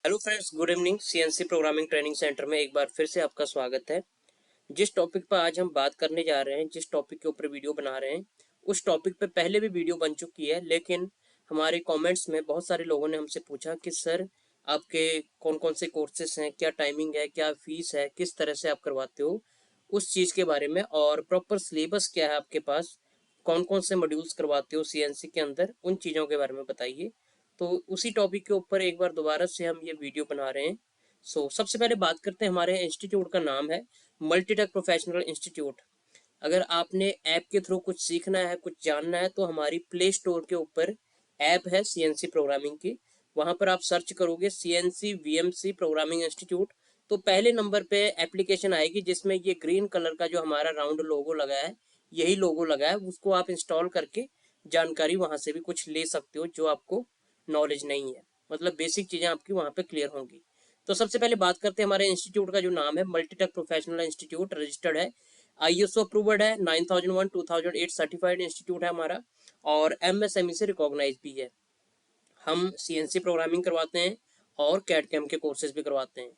Hello friends, good evening. CNC programming training centre में एक बार फिर से आपका स्वागत है। जिस टॉपिक पर आज हम बात करने जा रहे हैं, जिस टॉपिक के ऊपर वीडियो बना रहे हैं, उस टॉपिक पे पहले भी वीडियो बन चुकी है, लेकिन हमारे कमेंट्स में बहुत सारे लोगों ने हमसे पूछा कि सर आपके कौन कौन से कोर्सेज हैं, क्या टाइमिंग है, क्या फीस है, किस तरह से आप करवाते हो, उस चीज़ के बारे में, और प्रॉपर सिलेबस क्या है आपके पास, कौन कौन से मॉड्यूल्स करवाते हो सीएनसी के अंदर, उन चीज़ों के बारे में बताइए। तो उसी टॉपिक के ऊपर एक बार दोबारा से हम ये वीडियो बना रहे हैं। सबसे पहले बात करते हैं, हमारे इंस्टीट्यूट का नाम है मल्टीटेक प्रोफेशनल इंस्टीट्यूट। अगर आपने ऐप के थ्रू कुछ सीखना है, कुछ जानना है, तो हमारी प्ले स्टोर के ऊपर ऐप है सीएनसी प्रोग्रामिंग की। वहां पर आप सर्च करोगे सीएनसी वीएमसी प्रोग्रामिंग इंस्टीट्यूट, तो पहले नंबर पे एप्लीकेशन आएगी जिसमें ये ग्रीन कलर का जो हमारा राउंड लोगो लगा है, यही लोगो लगा है। उसको आप इंस्टॉल करके जानकारी वहां से भी कुछ ले सकते हो जो आपको नॉलेज नहीं है, मतलब बेसिक चीज़ें आपकी वहाँ पे क्लियर होंगी। तो सबसे पहले बात करते हैं, हमारे इंस्टीट्यूट का जो नाम है मल्टीटेक प्रोफेशनल इंस्टीट्यूट, रजिस्टर्ड है, आईएसओ अप्रूव्ड है, 9001 2008 सर्टिफाइड इंस्टीट्यूट है हमारा, और एमएसएमई से रिकॉग्नाइज भी है। हम सीएनसी प्रोग्रामिंग करवाते हैं और कैड कैम के कोर्सेज भी करवाते हैं।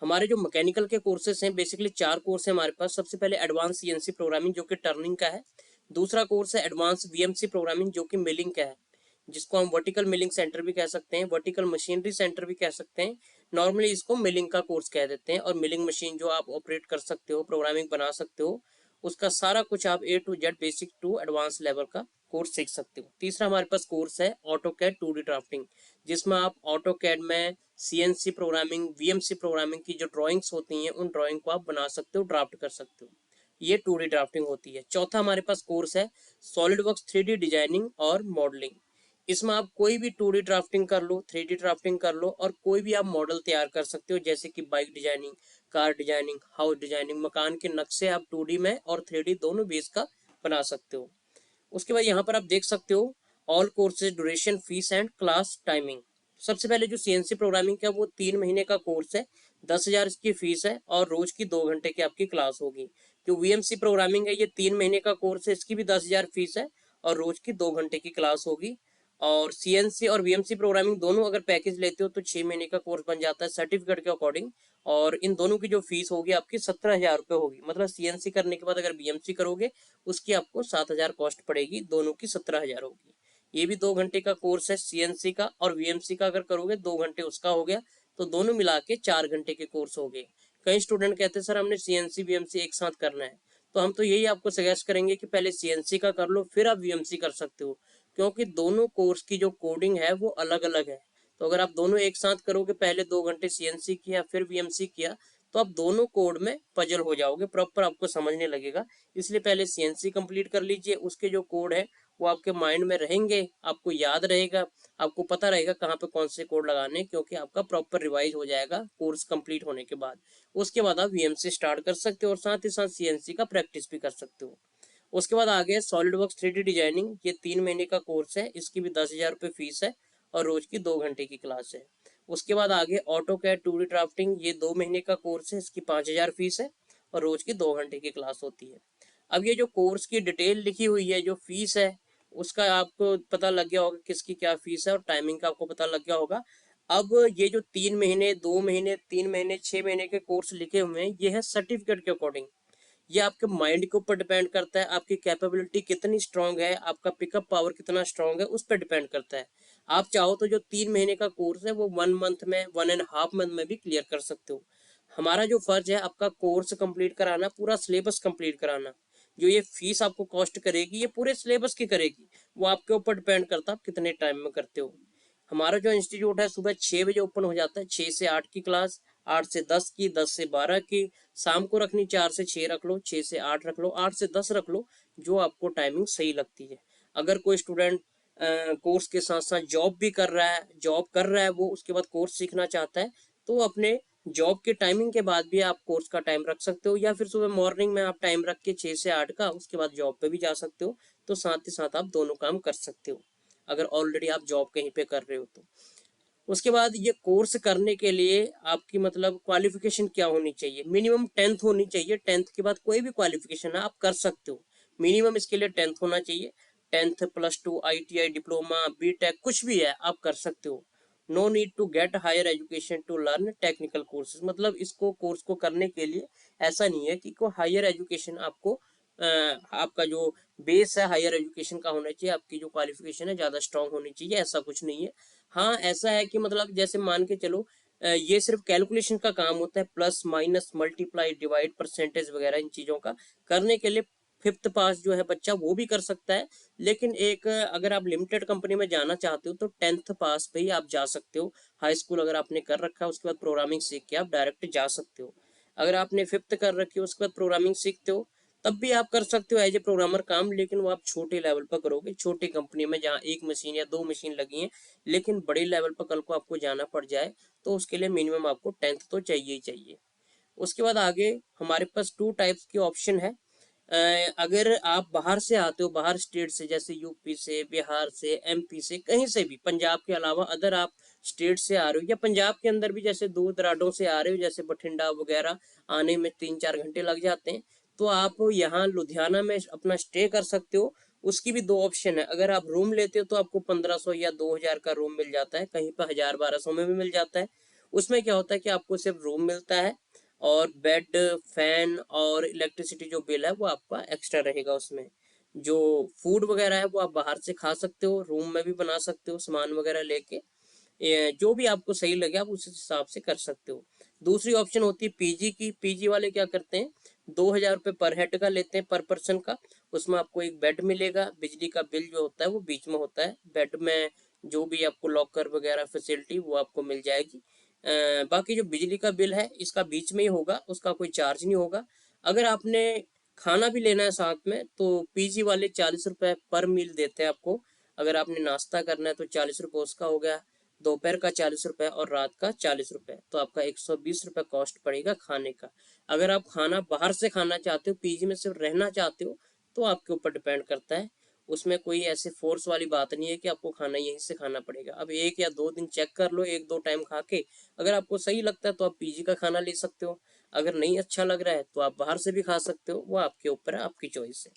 हमारे जो मैकेनिकल के कोर्सेज हैं, बेसिकली 4 कोर्स हैं हमारे पास। सबसे पहले एडवांस सीएनसी प्रोग्रामिंग जो कि टर्निंग का है। दूसरा कोर्स है एडवांस वीएमसी प्रोग्रामिंग जो कि मिलिंग का है, जिसको हम वर्टिकल मिलिंग सेंटर भी कह सकते हैं, वर्टिकल मशीनरी सेंटर भी कह सकते हैं। नॉर्मली इसको मिलिंग का कोर्स कह देते हैं। और मिलिंग मशीन जो आप ऑपरेट कर सकते हो, प्रोग्रामिंग बना सकते हो, उसका सारा कुछ आप A to Z basic to advance level का कोर्स सीख सकते हो। तीसरा हमारे पास कोर्स है ऑटो कैड 2D ड्राफ्टिंग, जिसमें आप ऑटो कैड में सीएनसी प्रोग्रामिंग, वीएमसी प्रोग्रामिंग की जो ड्राइंग्स होती हैं, उन ड्राइंग को आप बना सकते हो, ड्राफ्ट कर सकते हो। ये 2D ड्राफ्टिंग होती है। चौथा हमारे पास कोर्स है सॉलिड वर्क्स 3D डिजाइनिंग और मॉडलिंग। इसमें आप कोई भी 2D ड्राफ्टिंग कर लो, 3D ड्राफ्टिंग कर लो, और कोई भी आप मॉडल तैयार कर सकते हो, जैसे कि bike designing, car designing, house designing, मकान के नक्शे आप 2D में और 3D दोनों बेस का बना सकते हो। उसके बाद यहाँ पर आप देख सकते हो all courses, duration, fees and class timing. सबसे पहले जो सीएनसी प्रोग्रामिंग का वो 3 महीने का कोर्स है, 10,000 इसकी फीस है, और रोज की 2 घंटे की आपकी क्लास होगी। जो वीएमसी प्रोग्रामिंग है, ये 3 महीने का कोर्स है, इसकी भी 10,000 फीस है, और रोज की 2 घंटे की क्लास होगी। और सीएनसी और वीएमसी प्रोग्रामिंग दोनों अगर पैकेज लेते हो तो 6 महीने का कोर्स बन जाता है सर्टिफिकेट के अकॉर्डिंग। और इन दोनों की जो फीस होगी आपकी 17,000 रुपये होगी। मतलब सीएनसी करने के बाद अगर बीएमसी करोगे उसकी आपको 7,000 कॉस्ट पड़ेगी, दोनों की 17,000 होगी। ये भी 2 घंटे का कोर्स है सीएनसी का, और वीएमसी का अगर करोगे 2 घंटे उसका हो गया, तो दोनों मिला के 4 घंटे के कोर्स हो गए। कई स्टूडेंट कहते हैं सर हमने सीएनसी वीएमसी एक साथ करना है, तो हम तो यही आपको सजेस्ट करेंगे कि पहले सीएनसी का कर लो, फिर आप वीएमसी कर सकते हो, क्योंकि दोनों कोर्स की जो कोडिंग है वो अलग अलग है। तो अगर आप दोनों एक साथ करोगे, पहले 2 घंटे सीएनसी किया फिर वीएमसी किया, तो आप दोनों कोड में पजल हो जाओगे, प्रॉपर आपको समझने लगेगा। इसलिए पहले सीएनसी कंप्लीट कर लीजिए, उसके जो कोड है वो आपके माइंड में रहेंगे, आपको याद रहेगा, आपको पता रहेगा कहाँ पे कौन से कोड लगाने, क्योंकि आपका प्रॉपर रिवाइज हो जाएगा कोर्स कंप्लीट होने के बाद। उसके बाद आप वीएमसी स्टार्ट कर सकते हो, और साथ ही साथ सीएनसी का प्रैक्टिस भी कर सकते हो। उसके बाद आगे सॉलिड वर्क्स 3D डिजाइनिंग, ये 3 महीने का कोर्स है, इसकी भी 10,000 रुपये फीस है, और रोज की 2 घंटे की क्लास है। उसके बाद आगे ऑटो कैड 2D ड्राफ्टिंग, ये 2 महीने का कोर्स है, इसकी 5,000 फीस है, और रोज की 2 घंटे की क्लास होती है। अब ये जो कोर्स की डिटेल लिखी हुई है, जो फीस है, उसका आपको पता लग गया होगा किसकी क्या फीस है, और टाइमिंग का आपको पता लग गया होगा। अब ये जो 3 महीने, 2 महीने, 3 महीने, 6 महीने के कोर्स लिखे हुए हैं, ये है सर्टिफिकेट के अकॉर्डिंग। ये आपके माइंड के ऊपर डिपेंड करता है, आपकी कैपेबिलिटी कितनी स्ट्रांग है, आपका पिकअप पावर कितना स्ट्रांग है, उस पर डिपेंड करता है। आप चाहो तो जो 3 महीने का कोर्स है वो 1 मंथ में, 1.5 मंथ में भी क्लियर कर सकते हो। हमारा जो फर्ज है आपका कोर्स कंप्लीट कराना, पूरा सिलेबस कंप्लीट कराना। जो ये फीस आपको कॉस्ट करेगी, ये पूरे सिलेबस की करेगी, वो आपके ऊपर डिपेंड करता है आप कितने टाइम में करते हो। हमारा जो इंस्टीट्यूट है सुबह 6 बजे ओपन हो जाता है, 6 से 8 की क्लास, 8 से 10 की, 10 से 12 की, शाम को रखनी 4 से 6 रख लो, 6 से 8 रख लो, 8 से 10 रख लो, जो आपको टाइमिंग सही लगती है। अगर कोई स्टूडेंट कोर्स के साथ साथ जॉब भी कर रहा है, वो उसके बाद कोर्स सीखना चाहता है, तो अपने जॉब के टाइमिंग के बाद भी आप कोर्स का टाइम रख सकते हो, या फिर सुबह मॉर्निंग में आप टाइम रख के 6 से 8 का, उसके बाद जॉब पे भी जा सकते हो। तो साथ ही साथ आप दोनों काम कर सकते हो, अगर ऑलरेडी आप जॉब कहीं पे कर रहे हो तो। उसके बाद ये कोर्स करने के लिए आपकी मतलब क्वालिफिकेशन क्या होनी चाहिए, मिनिमम 10th होनी चाहिए। 10th के बाद कोई भी क्वालिफिकेशन है आप कर सकते हो, मिनिमम इसके लिए 10th होना चाहिए। 10th +2 ITI डिप्लोमा बीटेक कुछ भी है आप कर सकते हो। No need to get higher education to learn technical courses. मतलब इसको कोर्स को करने के लिए ऐसा नहीं है कि कोई हायर एजुकेशन आपको आपका जो बेस है हायर एजुकेशन का होना चाहिए, आपकी जो क्वालिफिकेशन है ज़्यादा स्ट्रांग होनी चाहिए, ऐसा कुछ नहीं है। हाँ ऐसा है कि मतलब जैसे मान के चलो ये सिर्फ कैलकुलेशन का काम होता है, plus minus multiply divide percentage वगैरह इन चीज़ों का करने के लिए फिफ्थ पास जो है बच्चा वो भी कर सकता है। लेकिन एक अगर आप लिमिटेड कंपनी में जाना चाहते हो तो 10th पास पे ही आप जा सकते हो। हाई स्कूल अगर आपने कर रखा है उसके बाद प्रोग्रामिंग सीख के आप डायरेक्ट जा सकते हो। अगर आपने फिफ्थ कर रखी है उसके बाद प्रोग्रामिंग सीखते हो तब भी आप कर सकते हो एज ए प्रोग्रामर काम, लेकिन वो आप छोटे लेवल पर करोगे, छोटी कंपनी में जहाँ एक मशीन या दो मशीन लगी है। लेकिन बड़े लेवल पर कल को आपको जाना पड़ जाए तो उसके लिए मिनिमम आपको 10th तो चाहिए ही चाहिए। उसके बाद आगे हमारे पास टू टाइप्स के ऑप्शन है। अगर आप बाहर से आते हो, बाहर स्टेट से, जैसे यूपी से, बिहार से, एमपी से, कहीं से भी, पंजाब के अलावा अदर आप स्टेट से आ रहे हो या पंजाब के अंदर भी जैसे दूर दराडों से आ रहे हो, जैसे बठिंडा वगैरह, आने में 3-4 घंटे लग जाते हैं, तो आप यहाँ लुधियाना में अपना स्टे कर सकते हो। उसकी भी दो ऑप्शन है। अगर आप रूम लेते हो तो आपको 1500 या 2000 का रूम मिल जाता है, कहीं पर 1000-1200 में भी मिल जाता है। उसमें क्या होता है कि आपको सिर्फ रूम मिलता है और बेड, फैन और इलेक्ट्रिसिटी जो बिल है वो आपका एक्स्ट्रा रहेगा उसमें। जो फूड वगैरह है वो आप बाहर से खा सकते हो, रूम में भी बना सकते हो सामान वगैरह लेके, जो भी आपको सही लगे आप उस हिसाब से कर सकते हो। दूसरी ऑप्शन होती है पीजी की। पीजी वाले क्या करते हैं, 2000 रुपये पर हेड का लेते हैं, पर पर्सन का। उसमें आपको एक बेड मिलेगा, बिजली का बिल जो होता है वो बीच में होता है, बेड में जो भी आपको लॉकर वगैरह फैसिलिटी वो आपको मिल जाएगी। बाकी जो बिजली का बिल है इसका बीच में ही होगा, उसका कोई चार्ज नहीं होगा। अगर आपने खाना भी लेना है साथ में तो पीजी वाले 40 रुपये पर मील देते हैं आपको। अगर आपने नाश्ता करना है तो 40 रुपये उसका हो गया, दोपहर का 40 रुपये और रात का 40 रुपये, तो आपका 120 रुपये कॉस्ट पड़ेगा खाने का। अगर आप खाना बाहर से खाना चाहते हो, पीजी में सिर्फ रहना चाहते हो, तो आपके ऊपर डिपेंड करता है। उसमें कोई ऐसे फोर्स वाली बात नहीं है कि आपको खाना यहीं से खाना पड़ेगा। अब 1 या 2 दिन चेक कर लो, 1-2 टाइम खा के अगर आपको सही लगता है तो आप पीजी का खाना ले सकते हो। अगर नहीं अच्छा लग रहा है तो आप बाहर से भी खा सकते हो, वो आपके ऊपर है, आपकी चॉइस है।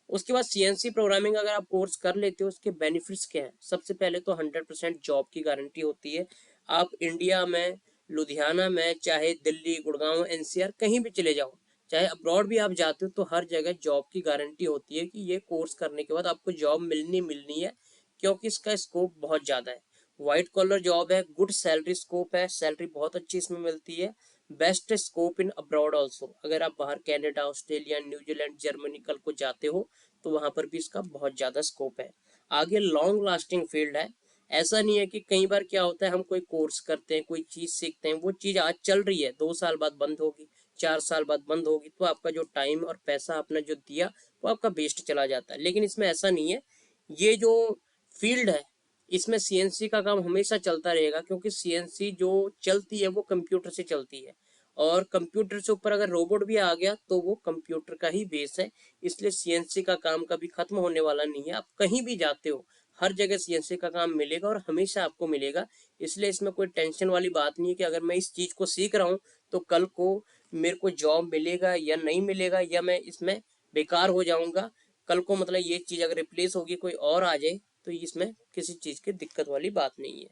उसके बाद सीएनसी प्रोग्रामिंग अगर आप कोर्स कर लेते हो उसके बेनिफिट्स क्या हैं। सबसे पहले तो 100% जॉब की गारंटी होती है। आप इंडिया में, लुधियाना में, चाहे दिल्ली, गुड़गांव, एनसीआर कहीं भी चले जाओ, चाहे अब्रॉड भी आप जाते हो, तो हर जगह जॉब की गारंटी होती है कि ये कोर्स करने के बाद आपको जॉब मिलनी मिलनी है, क्योंकि इसका स्कोप बहुत ज़्यादा है। वाइट कॉलर जॉब है, गुड सैलरी स्कोप है, सैलरी बहुत अच्छी इसमें मिलती है। Best scope in abroad also. अगर आप बाहर कनाडा, ऑस्ट्रेलिया, न्यूजीलैंड, जर्मनी कल को जाते हो तो वहां पर भी इसका बहुत ज़्यादा स्कोप है। आगे लॉन्ग लास्टिंग फील्ड है। ऐसा नहीं है कि कई बार क्या होता है, हम कोई कोर्स करते हैं, कोई चीज़ सीखते हैं, वो चीज़ आज चल रही है, 2 साल बाद बंद होगी, 4 साल बाद बंद होगी, तो आपका जो टाइम और पैसा आपने जो दिया वो आपका वेस्ट चला जाता है। लेकिन इसमें ऐसा नहीं है। ये जो फील्ड है इसमें सीएनसी का काम हमेशा चलता रहेगा, क्योंकि सीएनसी जो चलती है वो कंप्यूटर से चलती है, और कंप्यूटर से ऊपर अगर रोबोट भी आ गया तो वो कंप्यूटर का ही बेस है। इसलिए सीएनसी का काम कभी खत्म होने वाला नहीं है। आप कहीं भी जाते हो हर जगह सीएनसी का काम मिलेगा और हमेशा आपको मिलेगा। इसलिए इसमें कोई टेंशन वाली बात नहीं है कि अगर मैं इस चीज़ को सीख रहा हूँ तो कल को मेरे को जॉब मिलेगा या नहीं मिलेगा, या मैं इसमें बेकार हो जाऊंगा। कल को मतलब ये चीज़ अगर रिप्लेस होगी कोई और आ जाए तो इसमें किसी चीज़ की दिक्कत वाली बात नहीं है।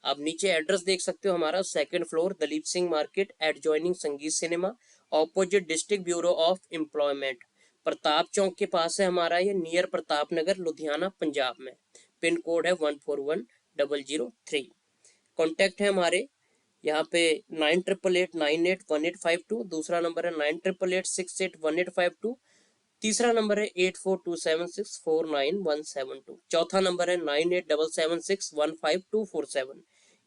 आप नीचे एड्रेस देख सकते हो हमारा, 2nd floor, Dalip Singh market, adjoining Sangeet cinema, opposite district bureau of employment, Pratap Chowk के पास है हमारा ये, नियर प्रताप नगर, लुधियाना, पंजाब में। पिन कोड है 141003। कॉन्टैक्ट है हमारे यहाँ पे 9888981852। दूसरा नंबर है 9888681852। तीसरा नंबर है 8427649172। चौथा नंबर है 9877615247।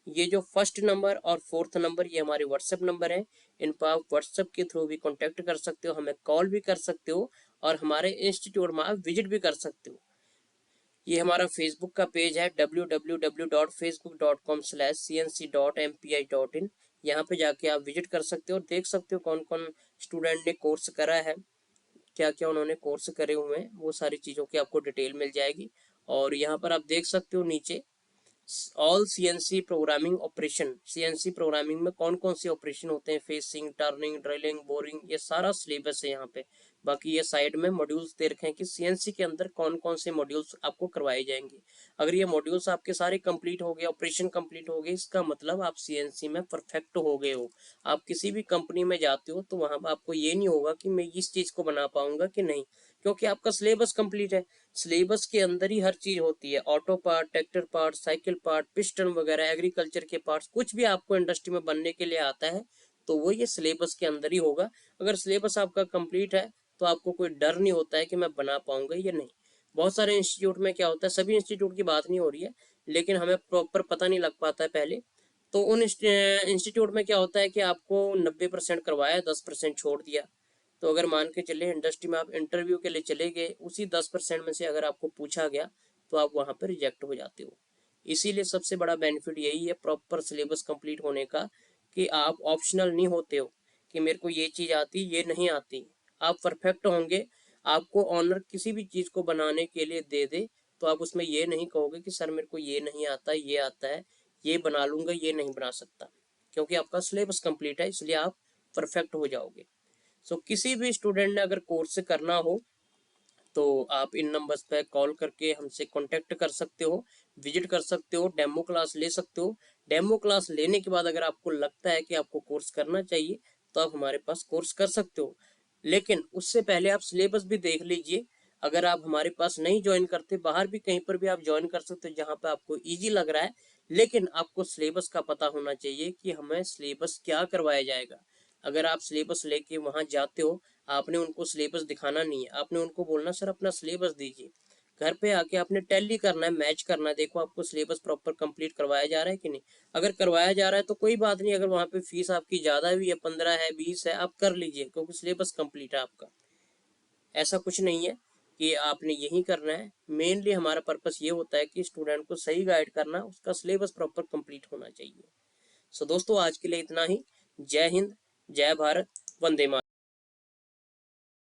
ये जो फर्स्ट नंबर और फोर्थ नंबर ये हमारे व्हाट्सएप नंबर है। इन पर आप व्हाट्सएप के थ्रू भी कांटेक्ट कर सकते हो, हमें कॉल भी कर सकते हो, और हमारे इंस्टीट्यूट में आप विजिट भी कर सकते हो। ये हमारा फेसबुक का पेज है www.facebook.com/cnc.mpi.in। यहाँ पे जाके आप विजिट कर सकते हो और देख सकते हो कौन कौन स्टूडेंट ने कोर्स करा है, क्या क्या उन्होंने कोर्स करे हुए हैं, वो सारी चीज़ों की आपको डिटेल मिल जाएगी। और यहाँ पर आप देख सकते हो नीचे all CNC programming operation. CNC programming में कौन कौन से ऑपरेशन होते हैं, फेसिंग, टर्निंग, ड्रिलिंग, बोरिंग, ये सारा सिलेबस है यहाँ पे। बाकी ये साइड में मॉड्यूल्स दे रखे हैं कि सीएनसी के अंदर कौन कौन से मॉड्यूल्स आपको करवाए जाएंगे। अगर ये मॉड्यूल्स आपके सारे कंप्लीट हो गए, ऑपरेशन कंप्लीट हो गए, इसका मतलब आप सीएनसी में परफेक्ट हो गए हो। आप किसी भी कंपनी में जाते हो तो वहां आपको ये नहीं होगा कि मैं इस चीज को बना पाऊंगा कि नहीं, क्योंकि आपका सिलेबस कंप्लीट है। सिलेबस के अंदर ही हर चीज होती है, auto part, tractor part, cycle part, piston वगैरह, एग्रीकल्चर के पार्ट्स, कुछ भी आपको इंडस्ट्री में बनने के लिए आता है तो वो ये सिलेबस के अंदर ही होगा। अगर सिलेबस आपका कंप्लीट है तो आपको कोई डर नहीं होता है कि मैं बना पाऊंगा या नहीं। बहुत सारे इंस्टीट्यूट में क्या होता है, सभी इंस्टीट्यूट की बात नहीं हो रही है, लेकिन हमें प्रॉपर पता नहीं लग पाता है पहले। तो उन इंस्टीट्यूट में क्या होता है कि आपको 90% करवाया, 10% छोड़ दिया। तो अगर मान के चले इंडस्ट्री में आप इंटरव्यू के लिए चले गए, उसी 10% में से अगर आपको पूछा गया तो आप वहाँ पर रिजेक्ट हो जाते हो। इसीलिए सबसे बड़ा बेनिफिट यही है प्रॉपर सिलेबस कंप्लीट होने का, कि आप ऑप्शनल नहीं होते हो कि मेरे को ये चीज़ आती, ये नहीं आती। आप परफेक्ट होंगे। आपको ऑनर किसी भी चीज़ को बनाने के लिए दे दे तो आप उसमें ये नहीं कहोगे कि सर मेरे को ये नहीं आता, ये आता है, ये बना लूंगा, ये नहीं बना सकता, क्योंकि आपका सिलेबस कंप्लीट है, इसलिए आप परफेक्ट हो जाओगे। सो किसी भी स्टूडेंट ने अगर कोर्स करना हो तो आप इन नंबर्स पे कॉल करके हमसे कांटेक्ट कर सकते हो, विजिट कर सकते हो, डेमो क्लास ले सकते हो। डेमो क्लास लेने के बाद अगर आपको लगता है कि आपको कोर्स करना चाहिए तो आप हमारे पास कोर्स कर सकते हो, लेकिन उससे पहले आप सिलेबस भी देख लीजिए। अगर आप हमारे पास नहीं ज्वाइन करते, बाहर भी कहीं पर भी आप ज्वाइन कर सकते हो जहाँ पे आपको ईजी लग रहा है, लेकिन आपको सिलेबस का पता होना चाहिए कि हमें सिलेबस क्या करवाया जाएगा। अगर आप सिलेबस लेके वहाँ जाते हो, आपने उनको सिलेबस दिखाना नहीं है, आपने उनको बोलना सर अपना सिलेबस दीजिए। घर पे आके आपने टैली करना है, मैच करना है, देखो आपको सिलेबस प्रॉपर कंप्लीट करवाया जा रहा है कि नहीं। अगर करवाया जा रहा है तो कोई बात नहीं, अगर वहाँ पे फीस आपकी ज़्यादा भी है, 15 है, 20 है, आप कर लीजिए, क्योंकि सिलेबस कंप्लीट है आपका। ऐसा कुछ नहीं है कि आपने यही करना है। मेनली हमारा पर्पस ये होता है कि स्टूडेंट को सही गाइड करना, उसका सिलेबस प्रॉपर कंप्लीट होना चाहिए। सो दोस्तों आज के लिए इतना ही। जय हिंद, जय भारत, वंदे मातरम।